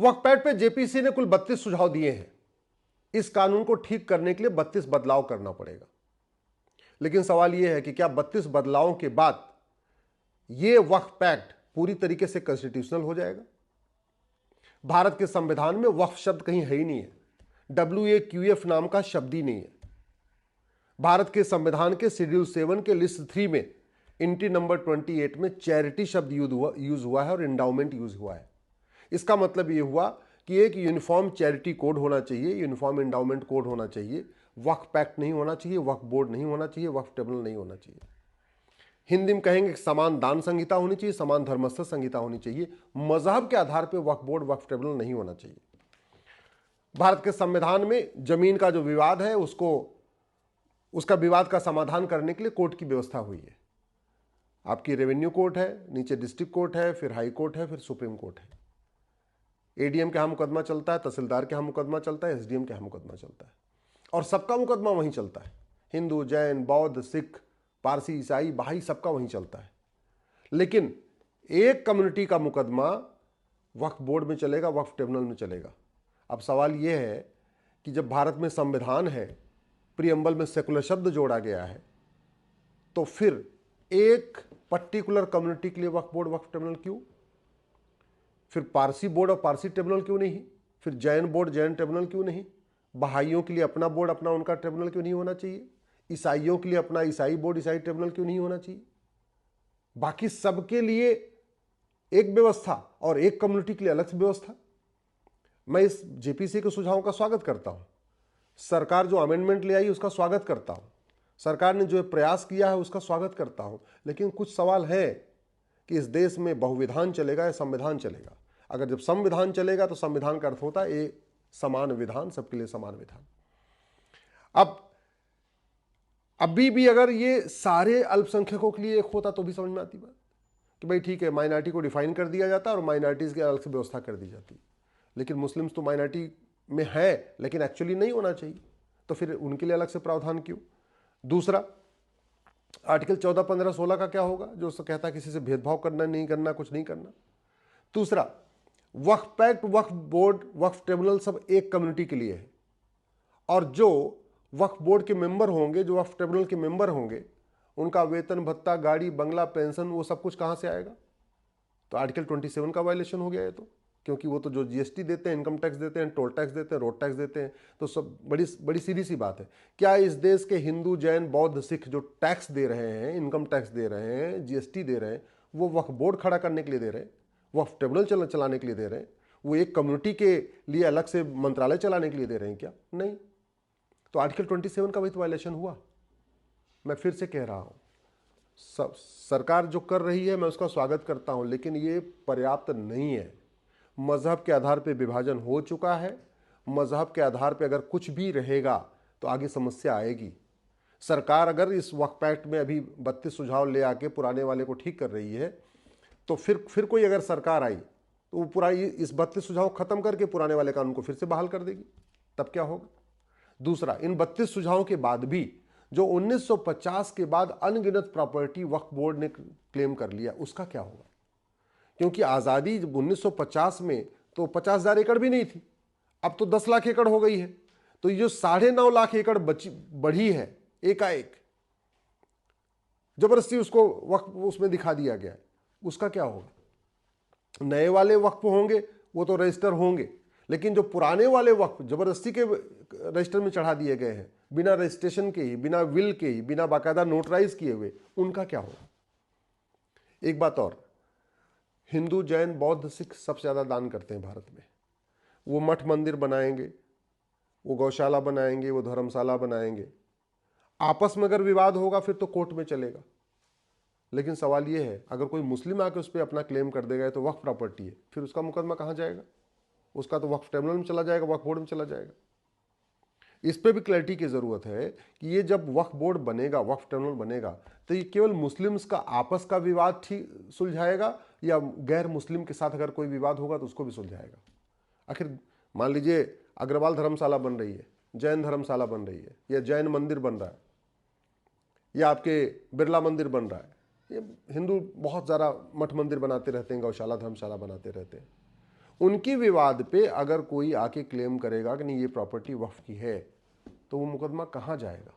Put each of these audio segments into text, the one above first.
वक्फ pact पे JPC ने कुल 32 सुझाव दिए हैं। इस कानून को ठीक करने के लिए 32 बदलाव करना पड़ेगा। लेकिन सवाल यह है कि क्या 32 बदलावों के बाद यह वक्फ पैक्ट पूरी तरीके से कॉन्स्टिट्यूशनल हो जाएगा? भारत के संविधान में वक्फ शब्द कहीं है ही नहीं है। WAQF नाम का शब्द ही नहीं है। भारत के संविधान के शेड्यूल 7 के लिस्ट 3 में एंट्री नंबर 28 में चैरिटी शब्द यूज हुआ है और इंडाउमेंट यूज हुआ है। इसका मतलब यह हुआ कि एक यूनिफॉर्म चैरिटी कोड होना चाहिए, यूनिफॉर्म इंडाउमेंट कोड होना चाहिए, वक्फ पैक्ट नहीं होना चाहिए, वक्फ बोर्ड नहीं होना चाहिए, वक्फ ट्रिब्यूनल नहीं होना चाहिए। हिंदी में कहेंगे समान दान संहिता होनी चाहिए, समान धर्मस्थ संहिता होनी चाहिए। मजहब के आधार पर वक्फ बोर्ड, वक्फ ट्रिब्यूनल नहीं होना चाहिए। भारत के संविधान में जमीन का जो विवाद है उसका विवाद का समाधान करने के लिए कोर्ट की व्यवस्था हुई है। आपकी रेवेन्यू कोर्ट है, नीचे डिस्ट्रिक्ट कोर्ट है, फिर हाई कोर्ट है, फिर सुप्रीम कोर्ट है। एडीएम के यहाँ मुकदमा चलता है, तहसीलदार के यहाँ मुकदमा चलता है, एसडीएम के यहाँ मुकदमा चलता है, और सबका मुकदमा वहीं चलता है। हिंदू, जैन, बौद्ध, सिख, पारसी, ईसाई, बहाई, सबका वहीं चलता है। लेकिन एक कम्युनिटी का मुकदमा वक्फ बोर्ड में चलेगा, वक्फ ट्रिब्यूनल में चलेगा। अब सवाल यह है कि जब भारत में संविधान है, प्रीएम्बल में सेकुलर शब्द जोड़ा गया है, तो फिर एक पर्टिकुलर कम्युनिटी के लिए वक्फ बोर्ड, वक्फ ट्रिब्यूनल क्यों? फिर पारसी बोर्ड और पारसी ट्रिब्यूनल क्यों नहीं? फिर जैन बोर्ड, जैन ट्रिब्यूनल क्यों नहीं? बहाइयों के लिए अपना बोर्ड, अपना उनका ट्रिब्यूनल क्यों नहीं होना चाहिए? ईसाइयों के लिए अपना ईसाई बोर्ड, ईसाई ट्रिब्यूनल क्यों नहीं होना चाहिए? बाकी सबके लिए एक व्यवस्था और एक कम्युनिटी के लिए अलग से व्यवस्था। मैं इस जेपीसी के सुझावों का स्वागत करता हूं। सरकार जो अमेंडमेंट ले आई उसका स्वागत करता हूं। सरकार ने जो प्रयास किया है उसका स्वागत करता हूं। लेकिन कुछ सवाल है कि इस देश में बहुविधान चलेगा या संविधान चलेगा? अगर जब संविधान चलेगा तो संविधान का अर्थ होता है एक समान विधान, सबके लिए समान विधान। अब अभी भी अगर ये सारे अल्पसंख्यकों के लिए एक होता तो भी समझ में आती बात कि भाई ठीक है, माइनॉरिटी को डिफाइन कर दिया जाता और माइनॉरिटीज की अलग से व्यवस्था कर दी जाती। लेकिन मुस्लिम्स तो माइनॉरिटी में है लेकिन एक्चुअली नहीं होना चाहिए, तो फिर उनके लिए अलग से प्रावधान क्यों? दूसरा, आर्टिकल 14, 15, 16 का क्या होगा जो कहता है किसी से भेदभाव करना नहीं करना, कुछ नहीं करना। दूसरा, वक्फ पैक्ट, वक्फ बोर्ड, वक्फ ट्रिब्यूनल सब एक कम्युनिटी के लिए है, और जो वक्फ बोर्ड के मेंबर होंगे, जो वक्फ ट्रिब्यूनल के मेंबर होंगे, उनका वेतन भत्ता, गाड़ी, बंगला, पेंशन, वो सब कुछ कहां से आएगा? तो आर्टिकल 27 का वायलेशन हो गया है। तो क्योंकि वो तो जो जीएसटी देते हैं, इनकम टैक्स देते हैं, टोल टैक्स देते हैं, रोड टैक्स देते हैं, तो सब बड़ी सीधी सी बात है। क्या इस देश के हिंदू, जैन, बौद्ध, सिख जो टैक्स दे रहे हैं, इनकम टैक्स दे रहे हैं, जीएसटी दे रहे हैं, वो वक्फ बोर्ड खड़ा करने के लिए दे रहे हैं, वक्फ ट्रिब्यूनल चलाने के लिए दे रहे हैं, वो एक कम्युनिटी के लिए अलग से मंत्रालय चलाने के लिए दे रहे हैं क्या? नहीं। तो आर्टिकल 27 का भी तो वायलेशन हुआ। मैं फिर से कह रहा हूं, सरकार जो कर रही है मैं उसका स्वागत करता हूं, लेकिन ये पर्याप्त नहीं है। मजहब के आधार पर विभाजन हो चुका है। मजहब के आधार पर अगर कुछ भी रहेगा तो आगे समस्या आएगी। सरकार अगर इस वक्फ पैक्ट में अभी 32 सुझाव ले आके पुराने वाले को ठीक कर रही है, तो फिर कोई अगर सरकार आई तो वो पूरा इस 32 सुझाव खत्म करके पुराने वाले कानून को फिर से बहाल कर देगी। तब क्या होगा? दूसरा, इन 32 सुझावों के बाद भी जो 1950 के बाद अनगिनत प्रॉपर्टी वक्फ बोर्ड ने क्लेम कर लिया, उसका क्या होगा? क्योंकि आज़ादी 1950 में तो 50,000 एकड़ भी नहीं थी, अब तो 10 लाख एकड़ हो गई है। तो ये जो 9.5 लाख एकड़ बढ़ी है एकाएक, जबरदस्ती उसको वक्फ उसमें दिखा दिया गया है, उसका क्या होगा? नए वाले वक्फ होंगे वो तो रजिस्टर होंगे, लेकिन जो पुराने वाले वक्फ जबरदस्ती के रजिस्टर में चढ़ा दिए गए हैं, बिना रजिस्ट्रेशन के ही, बिना विल के ही, बिना बाकायदा नोटराइज किए हुए, उनका क्या होगा? एक बात और, हिंदू, जैन, बौद्ध, सिख सबसे ज्यादा दान करते हैं भारत में। वो मठ मंदिर बनाएंगे, वो गौशाला बनाएंगे, वो धर्मशाला बनाएंगे। आपस में अगर विवाद होगा फिर तो कोर्ट में चलेगा। लेकिन सवाल ये है, अगर कोई मुस्लिम आके उस पर अपना क्लेम कर देगा तो वक्फ प्रॉपर्टी है, फिर उसका मुकदमा कहाँ जाएगा? उसका तो वक्फ ट्रिब्यूनल में चला जाएगा, वक्फ बोर्ड में चला जाएगा। इस पे भी क्लैरिटी की जरूरत है कि ये जब वक्फ बोर्ड बनेगा, वक्फ ट्रिब्यूनल बनेगा, तो ये केवल मुस्लिम्स का आपस का विवाद ठीक सुलझाएगा या गैर मुस्लिम के साथ अगर कोई विवाद होगा तो उसको भी सुलझाएगा? आखिर मान लीजिए अग्रवाल धर्मशाला बन रही है, जैन धर्मशाला बन रही है, या जैन मंदिर बन रहा है, या आपके बिरला मंदिर बन रहा है। ये हिंदू बहुत ज़्यादा मठ मंदिर बनाते रहते हैं, गौशाला धर्मशाला बनाते रहते हैं। उनकी विवाद पे अगर कोई आके क्लेम करेगा कि नहीं ये प्रॉपर्टी वक्फ की है, तो वो मुकदमा कहाँ जाएगा?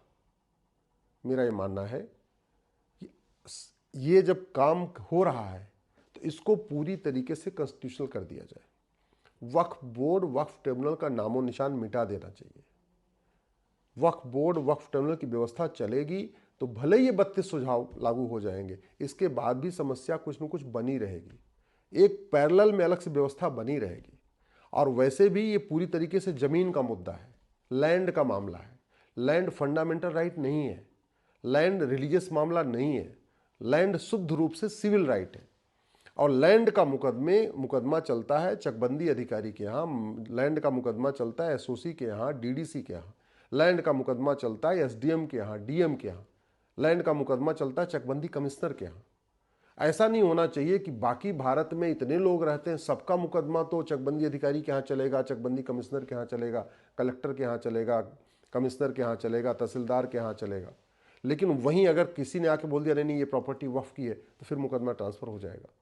मेरा ये मानना है कि ये जब काम हो रहा है तो इसको पूरी तरीके से कॉन्स्टिट्यूशनल कर दिया जाए। वक्फ बोर्ड, वक्फ ट्रिब्यूनल का नामो निशान मिटा देना चाहिए। वक्फ बोर्ड, वक्फ ट्रिब्यूनल की व्यवस्था चलेगी तो भले ये 32 सुझाव लागू हो जाएंगे, इसके बाद भी समस्या कुछ न कुछ बनी रहेगी। एक पैरेलल में अलग से व्यवस्था बनी रहेगी। और वैसे भी ये पूरी तरीके से जमीन का मुद्दा है, लैंड का मामला है। लैंड फंडामेंटल राइट नहीं है, लैंड रिलीजियस मामला नहीं है, लैंड शुद्ध रूप से सिविल राइट है। और लैंड का मुकदमा चलता है चकबंदी अधिकारी के यहाँ, लैंड का मुकदमा चलता है एसओसी के यहाँ, डीडीसी के यहाँ, लैंड का मुकदमा चलता है एसडीएम के यहाँ, डीएम के यहाँ, लैंड का मुकदमा चलता है चकबंदी कमिश्नर के यहाँ। ऐसा नहीं होना चाहिए कि बाकी भारत में इतने लोग रहते हैं, सबका मुकदमा तो चकबंदी अधिकारी के यहाँ चलेगा, चकबंदी कमिश्नर के यहाँ चलेगा, कलेक्टर के यहाँ चलेगा, कमिश्नर के यहाँ चलेगा, तहसीलदार के यहाँ चलेगा। लेकिन वहीं अगर किसी ने आके बोल दिया नहीं ये प्रॉपर्टी वक्फ की है, तो फिर मुकदमा ट्रांसफर हो जाएगा।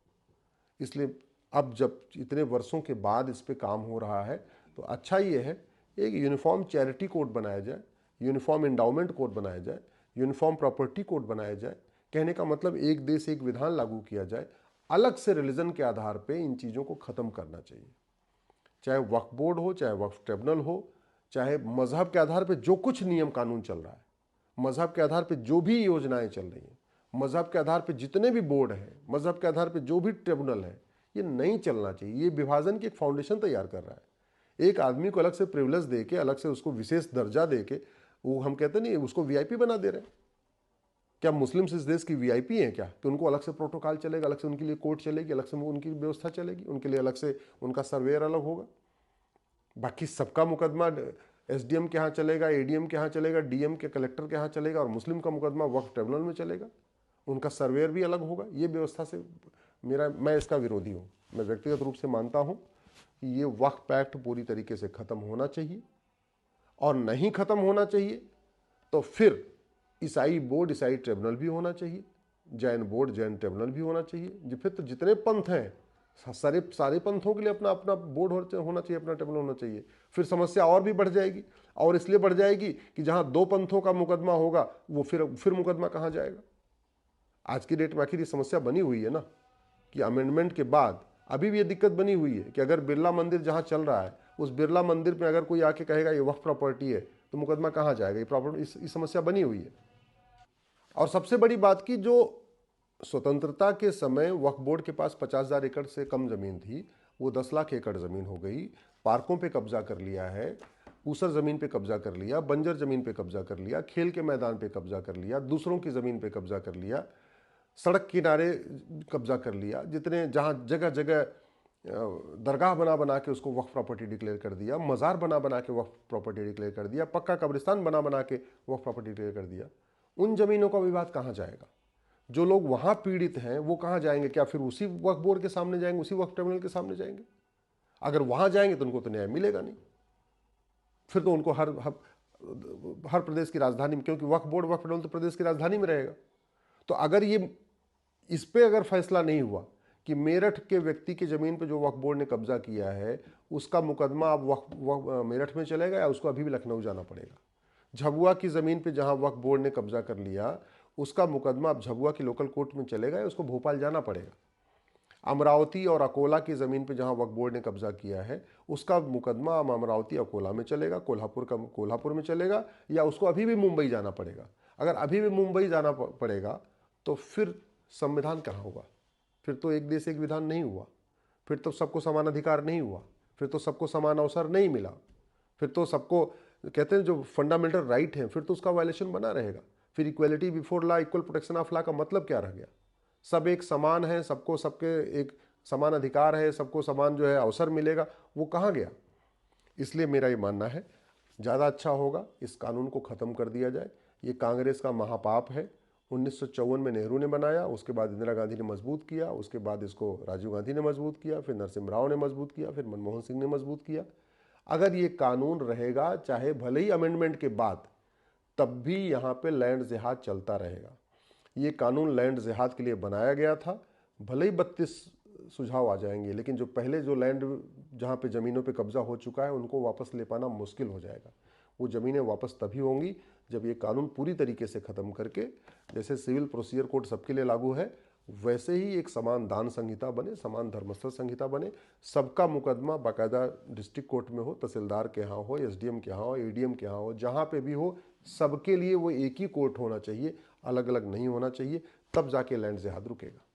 इसलिए अब जब इतने वर्षों के बाद इस पर काम हो रहा है तो अच्छा ये है एक यूनिफॉर्म चैरिटी कोड बनाया जाए, यूनिफॉर्म एंडाउमेंट कोड बनाया जाए, यूनिफॉर्म प्रॉपर्टी कोड बनाया जाए। कहने का मतलब एक देश एक विधान लागू किया जाए। अलग से रिलीजन के आधार पे इन चीज़ों को ख़त्म करना चाहिए। चाहे वक्फ बोर्ड हो, चाहे वक्फ ट्रिब्यूनल हो, चाहे मजहब के आधार पे जो कुछ नियम कानून चल रहा है, मजहब के आधार पे जो भी योजनाएं चल रही हैं, मजहब के आधार पे जितने भी बोर्ड हैं, मजहब के आधार पे जो भी ट्रिब्यूनल है, ये नहीं चलना चाहिए। ये विभाजन की एक फाउंडेशन तैयार कर रहा है। एक आदमी को अलग से प्रिविलेज दे के, अलग से उसको विशेष दर्जा दे के, वो हम कहते नहीं उसको वीआईपी बना दे रहे हैं। क्या मुस्लिम्स इस देश की वीआईपी हैं क्या कि उनको अलग से प्रोटोकॉल चलेगा, अलग से उनके लिए कोर्ट चलेगी, अलग से उनकी व्यवस्था चलेगी, उनके लिए अलग से उनका सर्वेयर अलग होगा? बाकी सबका मुकदमा एसडीएम के यहाँ चलेगा, एडीएम के यहाँ चलेगा, डीएम के कलेक्टर के यहाँ चलेगा, और मुस्लिम का मुकदमा वक्फ ट्रिब्यूनल में चलेगा, उनका सर्वेयर भी अलग होगा। ये व्यवस्था से मैं इसका विरोधी हूँ। मैं व्यक्तिगत रूप से मानता हूँ कि ये वक्फ एक्ट पूरी तरीके से ख़त्म होना चाहिए, और नहीं ख़त्म होना चाहिए तो फिर ईसाई बोर्ड, ईसाई ट्रिब्यूनल भी होना चाहिए, जैन बोर्ड, जैन ट्रिब्यूनल भी होना चाहिए। फिर तो जितने पंथ हैं सारे पंथों के लिए अपना अपना बोर्ड होना चाहिए, अपना ट्रिब्यूनल होना चाहिए। फिर समस्या और भी बढ़ जाएगी, और इसलिए बढ़ जाएगी कि जहाँ दो पंथों का मुकदमा होगा वो फिर मुकदमा कहाँ जाएगा? आज की डेट में आखिर ये समस्या बनी हुई है ना कि अमेंडमेंट के बाद अभी भी ये दिक्कत बनी हुई है कि अगर बिरला मंदिर जहाँ चल रहा है, उस बिरला मंदिर में अगर कोई आके कहेगा ये वक्फ प्रॉपर्टी है, तो मुकदमा कहाँ जाएगा? ये प्रॉपर्टी इस समस्या बनी हुई है। और सबसे बड़ी बात की, जो स्वतंत्रता के समय वक्फ बोर्ड के पास 50,000 एकड़ से कम ज़मीन थी, वो 10 लाख एकड़ ज़मीन हो गई। पार्कों पे कब्जा कर लिया है, ऊसर ज़मीन पे कब्जा कर लिया, बंजर ज़मीन पे कब्जा कर लिया, खेल के मैदान पे कब्जा कर लिया, दूसरों की ज़मीन पे कब्जा कर लिया, सड़क किनारे कब्जा कर लिया, जितने जहाँ जगह जगह दरगाह बना के उसको वक्फ प्रॉपर्टी डिक्लेयर कर दिया, मज़ार बना के वक्फ प्रॉपर्टी डिक्लेयर कर दिया, पक्का कब्रिस्तान बना के वक्फ प्रॉपर्टी डिक्लेयर कर दिया। उन ज़मीनों का विवाद कहाँ जाएगा? जो लोग वहाँ पीड़ित हैं वो कहाँ जाएंगे? क्या फिर उसी वक्फ बोर्ड के सामने जाएंगे, उसी वक्फ ट्रिब्यूनल के सामने जाएंगे? अगर वहाँ जाएंगे तो उनको तो न्याय मिलेगा नहीं। फिर तो उनको हर प्रदेश की राजधानी में, क्योंकि वक्फ बोर्ड, वक्फ ट्रिब्यूनल तो प्रदेश की राजधानी में रहेगा। तो अगर ये इस पे अगर फैसला नहीं हुआ कि मेरठ के व्यक्ति की ज़मीन पे जो वक्फ बोर्ड ने कब्जा किया है उसका मुकदमा अब मेरठ में चलेगा या उसको अभी भी लखनऊ जाना पड़ेगा? झबुआ की ज़मीन पे जहाँ वक्फ बोर्ड ने कब्जा कर लिया उसका मुकदमा अब झबुआ की लोकल कोर्ट में चलेगा या उसको भोपाल जाना पड़ेगा? अमरावती और अकोला की ज़मीन पे जहाँ वक्फ बोर्ड ने कब्जा किया है उसका मुकदमा अब अमरावती अकोला में चलेगा, कोल्हापुर में चलेगा, या उसको अभी भी मुंबई जाना पड़ेगा? अगर अभी भी मुंबई जाना पड़ेगा तो फिर संविधान कहाँ होगा? फिर तो एक देश एक विधान नहीं हुआ, फिर तो सबको समान अधिकार नहीं हुआ, फिर तो सबको समान अवसर नहीं मिला, फिर तो सबको कहते हैं जो फंडामेंटल राइट है फिर तो उसका वायलेशन बना रहेगा। फिर equality before law, equal protection of law का मतलब क्या रह गया? सब एक समान है, सबको सबके एक समान अधिकार है, सबको समान जो है अवसर मिलेगा, वो कहाँ गया? इसलिए मेरा ये मानना है ज़्यादा अच्छा होगा इस कानून को ख़त्म कर दिया जाए। ये कांग्रेस का महापाप है। 1954 में नेहरू ने बनाया, उसके बाद इंदिरा गांधी ने मजबूत किया, उसके बाद इसको राजीव गांधी ने मजबूत किया, फिर नरसिम्हा राव ने मजबूत किया, फिर मनमोहन सिंह ने मजबूत किया। अगर ये कानून रहेगा, चाहे भले ही अमेंडमेंट के बाद, तब भी यहाँ पे लैंड जिहाद चलता रहेगा। ये कानून लैंड जिहाद के लिए बनाया गया था। भले ही 32 सुझाव आ जाएंगे, लेकिन जो पहले जो लैंड जहाँ पे ज़मीनों पे कब्जा हो चुका है उनको वापस ले पाना मुश्किल हो जाएगा। वो ज़मीनें वापस तभी होंगी जब ये कानून पूरी तरीके से ख़त्म करके, जैसे सिविल प्रोसीजर कोड सबके लिए लागू है वैसे ही एक समान दान संहिता बने, समान धर्मस्थल संहिता बने, सबका मुकदमा बाकायदा डिस्ट्रिक्ट कोर्ट में हो, तहसीलदार के यहाँ हो, एसडीएम के यहाँ हो, एडीएम के यहाँ हो, जहाँ पे भी हो सबके लिए वो एक ही कोर्ट होना चाहिए, अलग अलग नहीं होना चाहिए। तब जाके लैंड जिहाद रुकेगा।